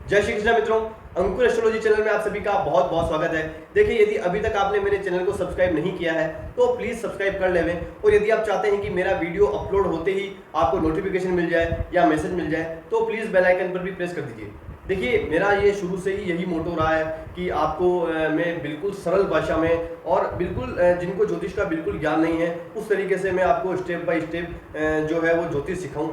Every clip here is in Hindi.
जय श्री कृष्ण मित्रों, अंकुर एस्ट्रोलॉजी चैनल में आप सभी का बहुत बहुत स्वागत है। देखिए, यदि अभी तक आपने मेरे चैनल को सब्सक्राइब नहीं किया है तो प्लीज सब्सक्राइब कर लेवें। और यदि आप चाहते हैं कि मेरा वीडियो अपलोड होते ही आपको नोटिफिकेशन मिल जाए या मैसेज मिल जाए तो प्लीज बेल आइकन पर भी प्रेस कर दीजिए। देखिए, मेरा ये शुरू से ही यही मोटो रहा है कि आपको मैं बिल्कुल सरल भाषा में और बिल्कुल जिनको ज्योतिष का बिल्कुल ज्ञान नहीं है उस तरीके से मैं आपको स्टेप बाय स्टेप जो है वो ज्योतिष सिखाऊं।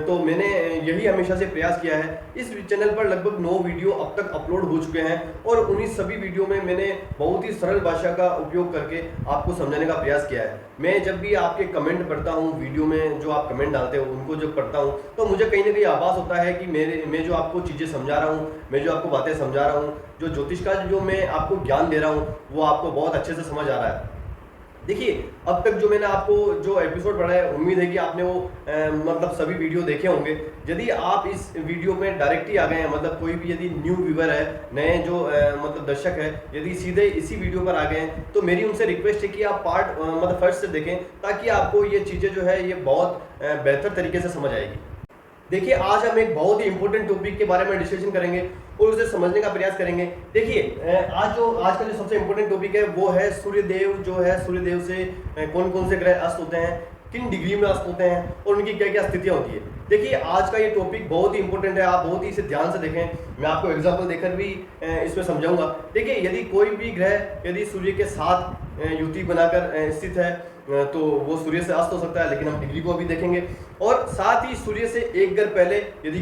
तो मैंने यही हमेशा से प्रयास किया है। इस चैनल पर लगभग 9 वीडियो अब तक अपलोड हो चुके हैं और उन्हीं सभी वीडियो में मैंने बहुत ही सरल भाषा का उपयोग करके आपको समझाने का प्रयास किया है। मैं जब भी आपके कमेंट पढ़ता हूँ, वीडियो में जो आप कमेंट डालते हो उनको जब पढ़ता हूँ तो मुझे कहीं ना कहीं आभास होता है कि मैं जो आपको चीज़ें समझा रहा हूँ, मैं जो आपको बातें समझा रहा हूँ, जो ज्योतिष का जो मैं आपको ज्ञान दे रहा हूँ वो आपको बहुत अच्छे से समझ आ रहा है। देखिए, अब तक जो मैंने आपको जो एपिसोड पढ़ा है, उम्मीद है कि आपने वो मतलब सभी वीडियो देखे होंगे। यदि आप इस वीडियो में डायरेक्ट ही आ गए हैं, मतलब कोई भी यदि न्यू व्यूवर है, नए जो मतलब दर्शक है, यदि सीधे इसी वीडियो पर आ गए हैं तो मेरी उनसे रिक्वेस्ट है कि आप पार्ट मतलब फर्स्ट से देखें ताकि आपको ये चीज़ें जो है ये बहुत बेहतर तरीके से समझ आएगी। देखिए, आज हम एक बहुत ही इंपॉर्टेंट टॉपिक के बारे में डिस्कशन करेंगे और उसे समझने का प्रयास करेंगे। देखिए, आज का जो सबसे इंपॉर्टेंट टॉपिक है वो है सूर्यदेव। जो है सूर्यदेव से कौन कौन से ग्रह अस्त होते हैं, किन डिग्री में अस्त होते हैं और उनकी क्या क्या स्थितियां होती है। देखिए, आज का ये टॉपिक बहुत ही इंपॉर्टेंट है, आप बहुत ही इसे ध्यान से देखें। मैं आपको एग्जाम्पल देकर भी इसमें समझाऊंगा। देखिए, यदि कोई भी ग्रह यदि सूर्य के साथ युति बनाकर स्थित है तो वो सूर्य से अस्त हो सकता है, लेकिन हम डिग्री को भी देखेंगे। और साथ ही सूर्य से एक ग्रह पहले यदि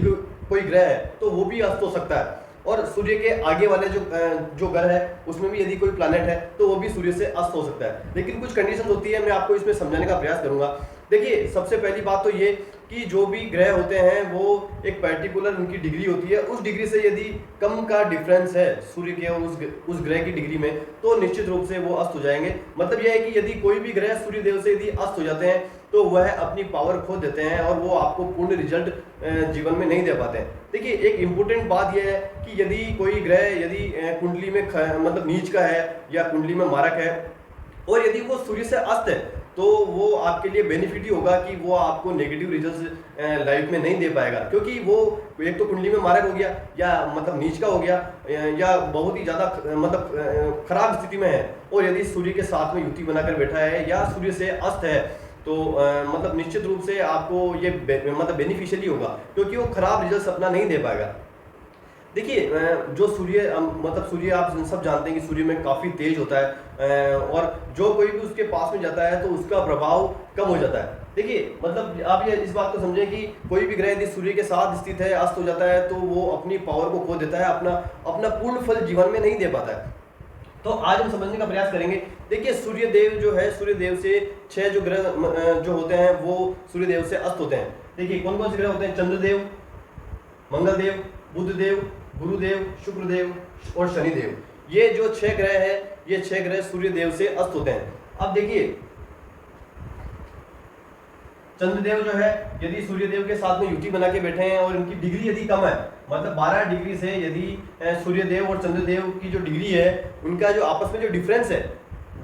कोई ग्रह है तो वो भी अस्त हो सकता है। और सूर्य के आगे वाले जो ग्रह है उसमें भी यदि कोई प्लैनेट है तो वो भी सूर्य से अस्त हो सकता है। लेकिन कुछ कंडीशन होती है, मैं आपको इसमें समझाने का प्रयास करूंगा। देखिए, सबसे पहली बात तो ये कि जो भी ग्रह होते हैं वो एक पर्टिकुलर उनकी डिग्री होती है। उस डिग्री से यदि कम का डिफरेंस है सूर्य के और उस ग्रह की डिग्री में तो निश्चित रूप से वो अस्त हो जाएंगे। मतलब यह है कि यदि कोई भी ग्रह सूर्य देव से यदि अस्त हो जाते हैं तो वह अपनी पावर खो देते हैं और वो आपको पूर्ण रिजल्ट जीवन में नहीं दे पाते हैं। देखिए, एक इंपॉर्टेंट बात यह है कि यदि कोई ग्रह यदि कुंडली में मतलब नीच का है या कुंडली में मारक है और यदि वो सूर्य से अस्त है तो वो आपके लिए बेनिफिट ही होगा कि वो आपको नेगेटिव रिजल्ट्स लाइफ में नहीं दे पाएगा, क्योंकि वो एक तो कुंडली में मारक हो गया या मतलब नीच का हो गया या बहुत ही ज़्यादा मतलब खराब स्थिति में है। और यदि सूर्य के साथ में युति बनाकर बैठा है या सूर्य से अस्त है तो मतलब निश्चित रूप से आपको ये मतलब बेनिफिशियली होगा, क्योंकि वो खराब रिजल्ट अपना नहीं दे पाएगा। देखिए, जो सूर्य मतलब सूर्य आप सब जानते हैं कि सूर्य में काफ़ी तेज होता है और जो कोई भी उसके पास में जाता है तो उसका प्रभाव कम हो जाता है। देखिए, मतलब आप ये इस बात को समझें कि कोई भी ग्रह यदि सूर्य के साथ स्थित है, अस्त हो जाता है तो वो अपनी पावर को खो देता है, अपना पूर्ण फल जीवन में नहीं दे पाता है। तो आज हम समझने का प्रयास करेंगे। देखिए, सूर्यदेव जो है, सूर्यदेव से 6 जो ग्रह जो होते हैं वो सूर्यदेव से अस्त होते हैं। देखिए, कौन कौन से ग्रह होते हैं? चंद्रदेव, मंगलदेव, बुधदेव, गुरुदेव, शुक्रदेव और शनिदेव। ये जो 6 ग्रह है, ये 6 ग्रह सूर्यदेव से अस्त होते हैं। अब देखिए, चंद्रदेव जो है यदि सूर्यदेव के साथ में युति बना के बैठे हैं और इनकी डिग्री यदि कम है, मतलब 12 डिग्री से यदि सूर्यदेव और चंद्रदेव की जो डिग्री है उनका जो आपस में जो डिफरेंस है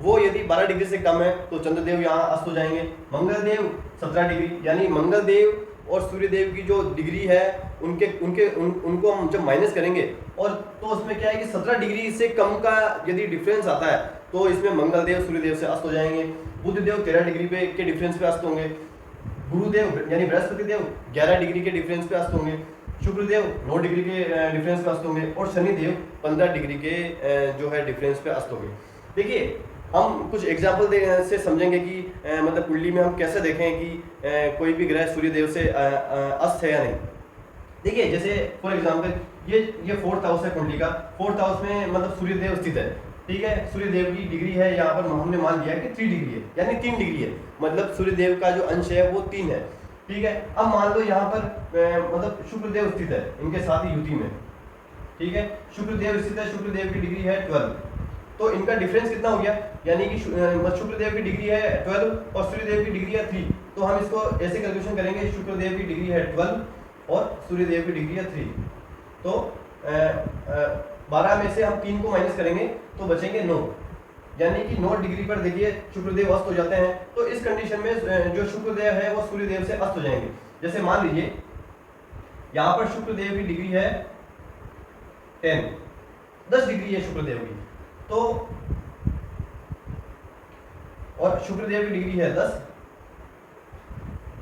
वो यदि 12 डिग्री से कम है तो चंद्रदेव यहाँ अस्त हो जाएंगे। मंगलदेव 17 डिग्री, यानी मंगलदेव और सूर्यदेव की जो डिग्री है उनको हम जब माइनस करेंगे और तो उसमें क्या है कि 17 डिग्री से कम का यदि डिफरेंस आता है तो इसमें मंगलदेव सूर्यदेव से अस्त हो जाएंगे। बुधदेव 13 डिग्री पे के डिफरेंस पे अस्त होंगे। गुरुदेव यानी बृहस्पति देव 11 डिग्री के डिफरेंस पे अस्त होंगे। शुक्रदेव 9 डिग्री के डिफरेंस पे अस्त होंगे और शनिदेव 15 डिग्री के जो है डिफरेंस पे अस्त होंगे। देखिए, हम कुछ एग्जाम्पल से समझेंगे कि मतलब कुंडली में हम कैसे देखें कि कोई भी ग्रह सूर्यदेव से अस्त है या नहीं। देखिए, जैसे फॉर एग्जाम्पल ये 4th हाउस है कुंडली का। 4th हाउस में मतलब सूर्यदेव स्थित है, ठीक है। सूर्यदेव की डिग्री है यहाँ पर हमने मान लिया कि 3 डिग्री है, यानी 3 डिग्री है, मतलब सूर्यदेव का जो अंश है वो 3 है, ठीक है। अब मान लो यहाँ पर मतलब शुक्रदेव स्थित है इनके साथ ही युति में, ठीक है। शुक्रदेव स्थित है, शुक्रदेव की डिग्री है 12, तो इनका डिफरेंस कितना हो गया, यानी कि शुक्रदेव की डिग्री है 12 और सूर्यदेव की डिग्री है 3। तो हम इसको ऐसे कैलकुलेशन करेंगे, शुक्रदेव की डिग्री है 12 और सूर्यदेव की डिग्री है 3। तो 12 में से हम 3 को माइनस करेंगे तो बचेंगे 9, यानी कि 9 डिग्री पर देखिए शुक्रदेव अस्त हो जाते हैं। तो इस कंडीशन में जो शुक्रदेव है वो सूर्यदेव से अस्त हो जाएंगे। जैसे मान लीजिए यहाँ पर शुक्रदेव की डिग्री है 10, 10 डिग्री है शुक्रदेव की। तो और शुक्रदेव की डिग्री है 10,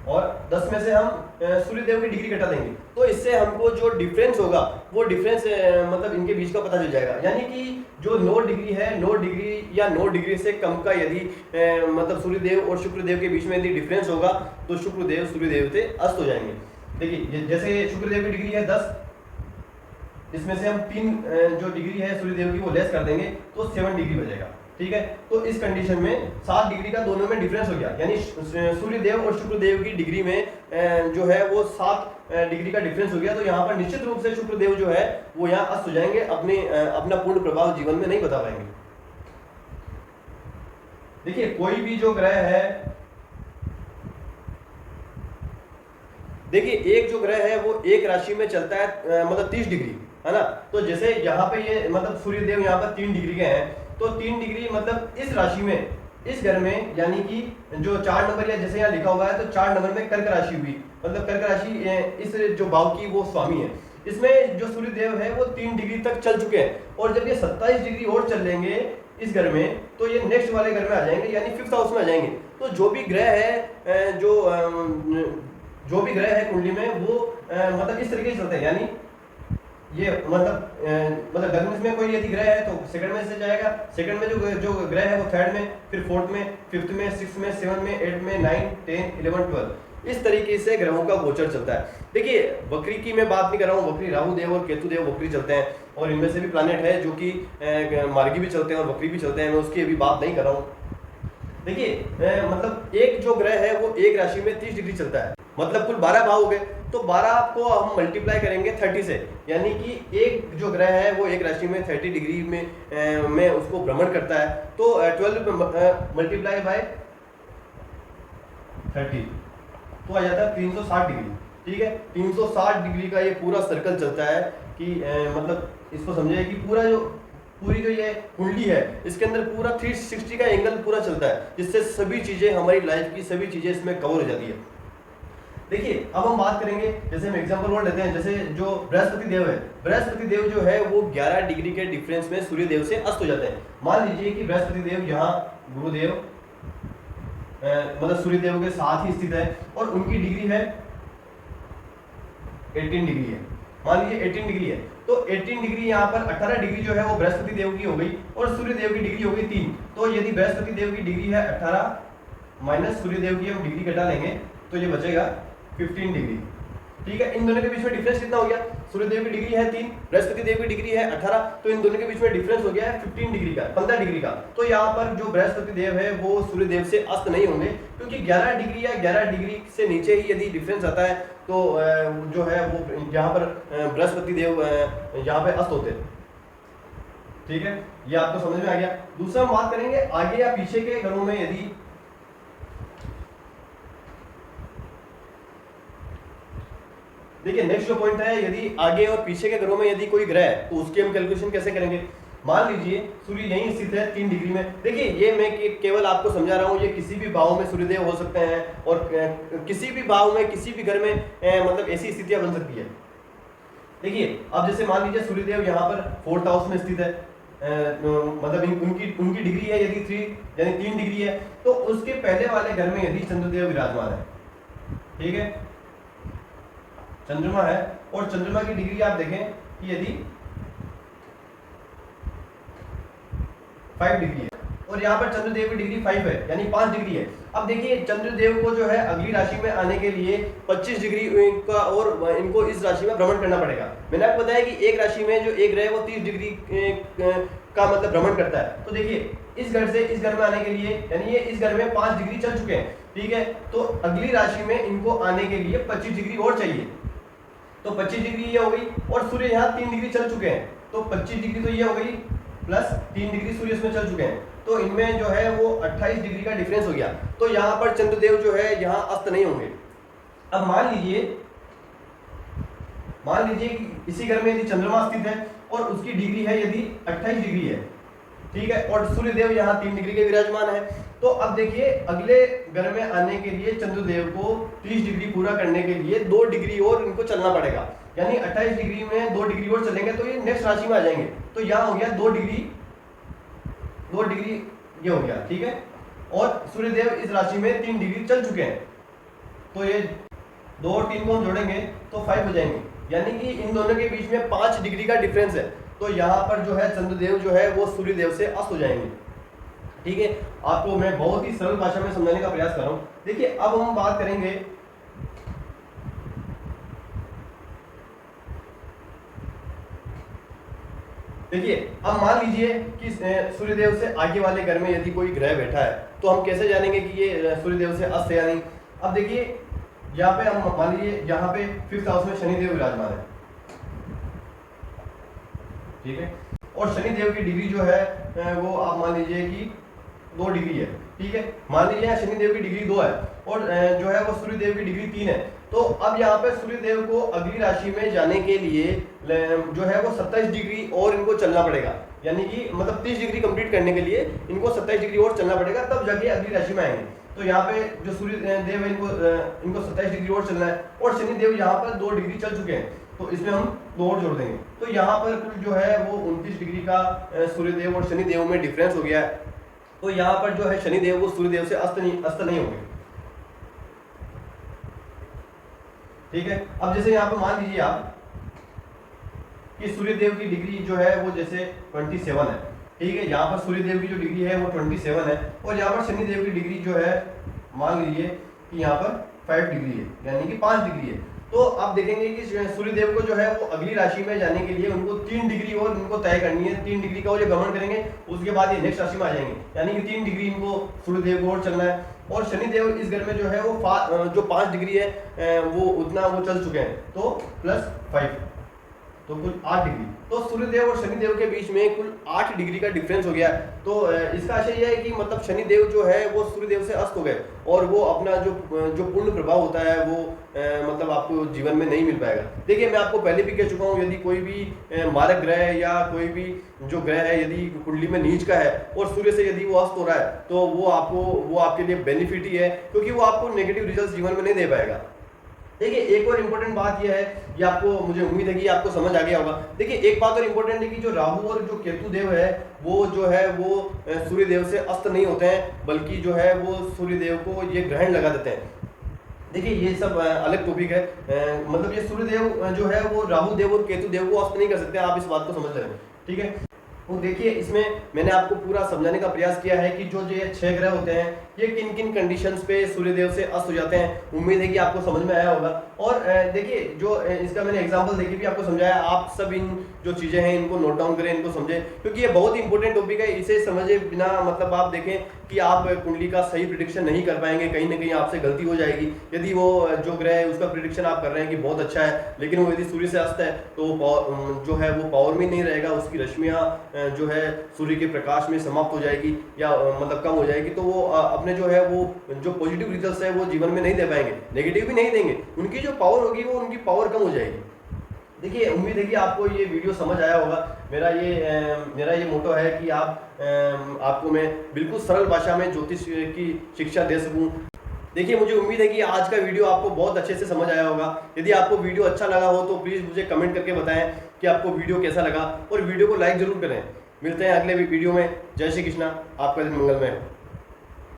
और 10 में से हम सूर्यदेव की डिग्री घटा देंगे, तो इससे हमको जो डिफरेंस होगा वो डिफरेंस मतलब इनके बीच का पता चल जाएगा। यानी कि जो 9 डिग्री है, 9 डिग्री या 9 डिग्री से कम का यदि मतलब सूर्यदेव और शुक्रदेव के बीच में यदि डिफरेंस होगा तो शुक्रदेव सूर्यदेव से अस्त हो जाएंगे। देखिए जैसे शुक्रदेव की डिग्री है 10, इसमें से हम 3 जो डिग्री है सूर्यदेव की वो लेस कर देंगे तो 7 डिग्री बचेगा। ठीक है, तो इस कंडीशन में 7 डिग्री का दोनों में डिफरेंस हो गया, यानी सूर्यदेव और शुक्रदेव की डिग्री में जो है वो 7 डिग्री का डिफरेंस हो गया। तो यहाँ पर निश्चित रूप से शुक्रदेव जो है वो यहाँ अस्त हो जाएंगे, अपना पूर्ण प्रभाव जीवन में नहीं बता पाएंगे। देखिए कोई भी जो ग्रह है, देखिए एक जो ग्रह है वो एक राशि में चलता है मतलब 30 डिग्री, है ना। तो जैसे यहाँ पे ये मतलब सूर्यदेव यहाँ पर 3 डिग्री के हैं, तो 3 डिग्री मतलब इस राशि में, इस घर में, यानी कि जो 4 नंबर या जैसे यहाँ लिखा हुआ है तो 4 नंबर में कर्क राशि हुई, मतलब कर्क राशि इस जो भाव की वो स्वामी है। इसमें जो सूर्यदेव है वो 3 डिग्री तक चल चुके हैं, और जब ये 27 डिग्री और चल लेंगे इस घर में तो ये नेक्स्ट वाले घर में आ जाएंगे, यानी 5th हाउस में आ जाएंगे। तो जो भी ग्रह है जो भी ग्रह है कुंडली में वो मतलब इस तरीके से चलते हैं, यानी ये मतलब लग्न में कोई यदि ग्रह है तो सेकंड में से जाएगा, सेकंड में जो ग्रह है वो थर्ड में, फिर फोर्थ में, फिफ्थ में, सिक्स्थ में, 7 में, 8 में, 9, 10, 11, 12, इस तरीके से ग्रहों का गोचर चलता है। देखिए वक्री की मैं बात नहीं कर रहा हूँ, वक्री राहु देव और केतु देव वक्री चलते हैं, और इनमें से भी प्लैनेट है जो कि मार्गी भी चलते हैं और वक्री भी चलते हैं, मैं उसकी अभी बात नहीं कर रहा हूँ। देखिए मतलब एक जो ग्रह है वो एक राशि में 30 डिग्री चलता है, मतलब कुल 12 भाव हो गए, तो 12 को हम मल्टीप्लाई करेंगे 30 से, यानी कि एक जो ग्रह है वो एक राशि में 30 डिग्री में उसको भ्रमण करता है, तो 12 मल्टीप्लाई बाय 30 तो आ जाता है 360 डिग्री। ठीक है, 360 डिग्री का ये पूरा सर्कल चलता है कि मतलब इसको समझिए कि पूरी जो ये कुंडली है इसके अंदर पूरा 360 का एंगल पूरा चलता है, जिससे सभी चीजें हमारी लाइफ की सभी चीजें इसमें कवर हो जाती है। देखिए अब हम बात करेंगे, जैसे हम एग्जांपल और लेते हैं, जैसे जो बृहस्पति देव है, बृहस्पति देव जो है वो 11 डिग्री के डिफरेंस में सूर्य देव से अस्त हो जाते हैं। मान लीजिए कि बृहस्पति देव यहाँ गुरुदेव मतलब सूर्य देव के साथ ही स्थित है और उनकी डिग्री है 18 डिग्री है, मान लीजिए 18 डिग्री है, तो 18 डिग्री यहाँ पर 18 डिग्री जो है वो बृहस्पति देव की हो गई और सूर्य देव की डिग्री हो गई 3। तो यदि बृहस्पति देव की डिग्री है 18 माइनस सूर्य देव की हम डिग्री घटा लेंगे तो ये बचेगा 15 डिग्री। ठीक है, इन दोनों के बीच में डिफरेंस कितना हो गया, सूर्य देव की डिग्री है 3, बृहस्पति देव की डिग्री है 18, तो इन दोनों के बीच में डिफरेंस हो गया है 15 डिग्री का, 15 डिग्री का। तो यहाँ पर जो बृहस्पति देव है वो सूर्य देव से अस्त नहीं होंगे, क्योंकि 11 डिग्री या 11 डिग्री से नीचे ही यदि डिफरेंस आता है तो जो है वो यहाँ पर बृहस्पति देव यहाँ पे अस्त होते हैं। ठीक है, ये आपको समझ में आ गया। दूसरा हम बात करेंगे आगे या पीछे के घरों में, यदि देखिए नेक्स्ट जो पॉइंट है, यदि आगे और पीछे के घरों में यदि कोई ग्रह है तो उसकी हम कैलकुलेशन कैसे करेंगे। मान लीजिए सूर्य यहीं स्थित है 3 डिग्री में, देखिए ये मैं केवल आपको समझा रहा हूँ, ये किसी भी भाव में सूर्यदेव हो सकते हैं और किसी भी भाव में किसी भी घर में मतलब ऐसी स्थितियां बन सकती है। देखिए अब जैसे मान लीजिए सूर्यदेव यहाँ पर 4th हाउस में स्थित है, मतलब उनकी डिग्री है यदि 3 यानी 3 डिग्री है, तो उसके पहले वाले घर में यदि चंद्रदेव विराजमान है, ठीक है, चंद्रमा है, और चंद्रमा की डिग्री आप देखें कि यदि 5 डिग्री है और यहाँ पर चंद्रदेव की डिग्री 5 है यानी 5 डिग्री है। अब देखिए चंद्रदेव को जो है अगली राशि में आने के लिए 25 डिग्री का और इनको इस राशि में भ्रमण करना पड़ेगा। मैंने आपको बताया कि एक राशि में जो एक ग्रह है वो 30 डिग्री का मतलब भ्रमण करता है। तो देखिए इस घर से इस घर में आने के लिए, यानी ये इस घर में 5 डिग्री चल चुके हैं, ठीक है, तो अगली राशि में इनको आने के लिए 25 डिग्री और चाहिए, तो 25 डिग्री ये हो गई, और सूर्य यहाँ 3 डिग्री चल चुके हैं, तो 25 डिग्री तो ये हो गई प्लस 3 डिग्री सूर्य इसमें चल चुके हैं, तो इनमें जो है वो 28 डिग्री का डिफरेंस हो गया। तो यहाँ पर चंद्रदेव जो है यहाँ अस्त नहीं होंगे। अब मान लीजिए कि इसी घर में यदि चंद्रमा स्थित है और उसकी डिग्री है यदि 28 डिग्री है, ठीक है, और सूर्यदेव यहाँ 3 डिग्री के विराजमान है, तो अब देखिए अगले घर में आने के लिए चंद्रदेव को 30 डिग्री पूरा करने के लिए 2 डिग्री और इनको चलना पड़ेगा। यानी 28 डिग्री में 2 डिग्री और चलेंगे तो ये नेक्स्ट राशि में आ जाएंगे। तो यहाँ हो गया 2 डिग्री ये हो गया, ठीक है। और सूर्यदेव इस राशि में 3 डिग्री चल चुके हैं, तो ये 2 और 3 को हम जोड़ेंगे तो 5 हो जाएंगे, यानी कि इन दोनों के बीच में 5 डिग्री का डिफरेंस है। तो यहाँ पर जो है चंद्रदेव जो है वो सूर्यदेव से अस्त हो जाएंगे, ठीक है। आपको मैं बहुत ही सरल भाषा में समझाने का प्रयास कर रहा हूँ। देखिए अब हम बात करेंगे, देखिए अब मान लीजिए कि सूर्यदेव से आगे वाले घर में यदि कोई ग्रह बैठा है, तो हम कैसे जानेंगे कि ये सूर्यदेव से अस्त है या नहीं। अब देखिए यहाँ पे हम मान लीजिए यहाँ पे 5th हाउस में शनिदेव विराजमान है, ठीक है। और शनिदेव की डिग्री जो है वो आप मान लीजिए कि 2 डिग्री है, ठीक है। मान लीजिए यहाँ शनिदेव की डिग्री 2 है और जो है वो सूर्यदेव की डिग्री 3 है। तो अब यहाँ पे सूर्यदेव को अगली राशि में जाने के लिए जो है वो 27 डिग्री और इनको चलना पड़ेगा, यानी कि मतलब 30 डिग्री कंप्लीट करने के लिए इनको 27 डिग्री और चलना पड़ेगा, तब जाके अगली राशि में आएंगे। तो यहाँ पे जो सूर्यदेव है इनको 27 डिग्री और चलना है, और शनिदेव यहाँ पर 2 डिग्री चल चुके हैं, तो इसमें हम 2 और जोड़ देंगे। तो यहाँ पर कुल जो है वो 29 डिग्री का सूर्यदेव और शनिदेव में डिफरेंस हो गया है। तो यहाँ पर जो है शनिदेव वो सूर्यदेव से अस्त नहीं होंगे, ठीक है। अब जैसे यहाँ पर मान लीजिए आप कि सूर्यदेव की डिग्री जो है वो जैसे 27 है, ठीक है। यहाँ पर सूर्यदेव की जो डिग्री है वो 27 है, और यहाँ पर शनिदेव की डिग्री जो है मान लीजिए कि यहाँ पर 5 डिग्री है, यानी कि 5 डिग्री है। तो आप देखेंगे कि सूर्यदेव को जो है वो अगली राशि में जाने के लिए उनको 3 डिग्री और उनको तय करनी है। 3 डिग्री का वो जो गमन करेंगे उसके बाद ये नेक्स्ट राशि में आ जाएंगे, यानी कि 3 डिग्री इनको सूर्यदेव को और चलना है। और शनिदेव इस घर में जो है वो जो 5 डिग्री है वो उतना वो चल चुके हैं, तो +5, तो कुल 8 डिग्री। तो सूर्यदेव और शनिदेव के बीच में कुल 8 डिग्री का डिफरेंस हो गया। तो इसका आशय यह है कि मतलब शनिदेव जो है वो सूर्यदेव से अस्त हो गए, और वो अपना जो पूर्ण प्रभाव होता है वो मतलब आपको जीवन में नहीं मिल पाएगा। देखिए मैं आपको पहले भी कह चुका हूँ, यदि कोई भी मारक ग्रह है या कोई भी जो ग्रह है यदि कुंडली में नीच का है और सूर्य से यदि वो अस्त हो रहा है, तो वो आपके लिए बेनिफिट ही है, क्योंकि वो आपको नेगेटिव रिजल्ट जीवन में नहीं दे पाएगा। देखिए एक और इम्पोर्टेंट बात यह है, ये आपको मुझे उम्मीद है कि आपको समझ आ गया होगा। देखिए एक बात और इम्पोर्टेंट है कि जो राहु और जो केतु देव है वो जो है वो सूर्यदेव से अस्त नहीं होते हैं, बल्कि जो है वो सूर्यदेव को ये ग्रहण लगा देते हैं। देखिए ये सब अलग टॉपिक है, मतलब ये सूर्यदेव जो है वो राहु देव और केतु देव को अस्त नहीं कर सकते, आप इस बात को समझ रहे हैं, ठीक है। तो देखिए इसमें मैंने आपको पूरा समझाने का प्रयास किया है कि जो ये 6 ग्रह होते हैं ये किन किन कंडीशंस पे सूर्यदेव से अस्त हो जाते हैं। उम्मीद है कि आपको समझ में आया होगा। और देखिए जो इसका मैंने एग्जांपल देके भी आपको समझाया, आप सब इन जो चीज़ें हैं इनको नोट डाउन करें, इनको समझें, क्योंकि ये बहुत ही इंपॉर्टेंट टॉपिक है। इसे समझे बिना मतलब आप देखें कि आप कुंडली का सही प्रिडिक्शन नहीं कर पाएंगे, कहीं ना कहीं आपसे गलती हो जाएगी। यदि वो जो ग्रह है उसका प्रिडिक्शन आप कर रहे हैं कि बहुत अच्छा है, लेकिन वो यदि सूर्य से अस्त है तो जो है वो पावर में नहीं रहेगा, उसकी रश्मियाँ जो है सूर्य के प्रकाश में समाप्त हो जाएगी या मतलब कम हो जाएगी, तो वो अपने जो है वो जो पॉजिटिव रिजल्ट्स है वो जीवन में नहीं दे पाएंगे, नेगेटिव भी नहीं देंगे, उनकी जो पावर होगी वो उनकी पावर कम हो जाएगी। देखिए उम्मीद है कि आपको ये वीडियो समझ आया होगा। मेरा ये मोटो है कि आपको मैं बिल्कुल सरल भाषा में ज्योतिष की शिक्षा दे सकूं। देखिए मुझे उम्मीद है कि आज का वीडियो आपको बहुत अच्छे से समझ आया होगा। यदि आपको वीडियो अच्छा लगा हो तो प्लीज़ मुझे कमेंट करके बताएं कि आपको वीडियो कैसा लगा, और वीडियो को लाइक जरूर करें। मिलते हैं अगले वीडियो में। जय श्री कृष्णा, आपका दिन मंगलमय हो।